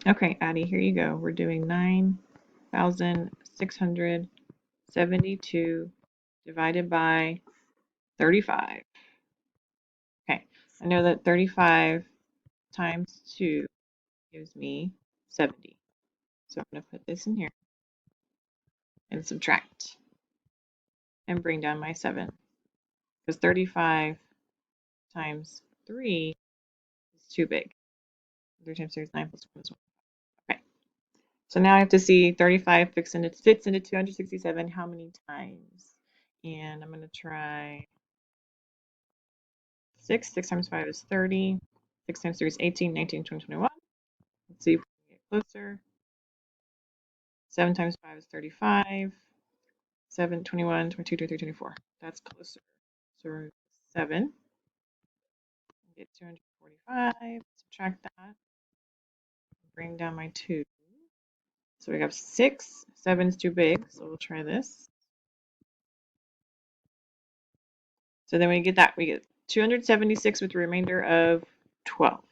Okay, Addie, here you go. We're doing 9,672 divided by 35. Okay, I know that 35 times 2 gives me 70. So I'm going to put this in here and subtract and bring down my 7. Because 35 times 3 is too big. 3 times 3 is 9 plus 1 is 1. Okay, so now I have to see 35 fits into 267 how many times? And I'm going to try 6. 6 times 5 is 30. 6 times 3 is 18, 19, 20, 21. Let's see if we can get closer. 7 times 5 is 35. 7, 21, 22, 23, 24. That's closer. So 7. Get 245. Subtract that. Bring down my 2. So we have 6. 7 is too big, so we'll try this. So then we get 276 with the remainder of 12.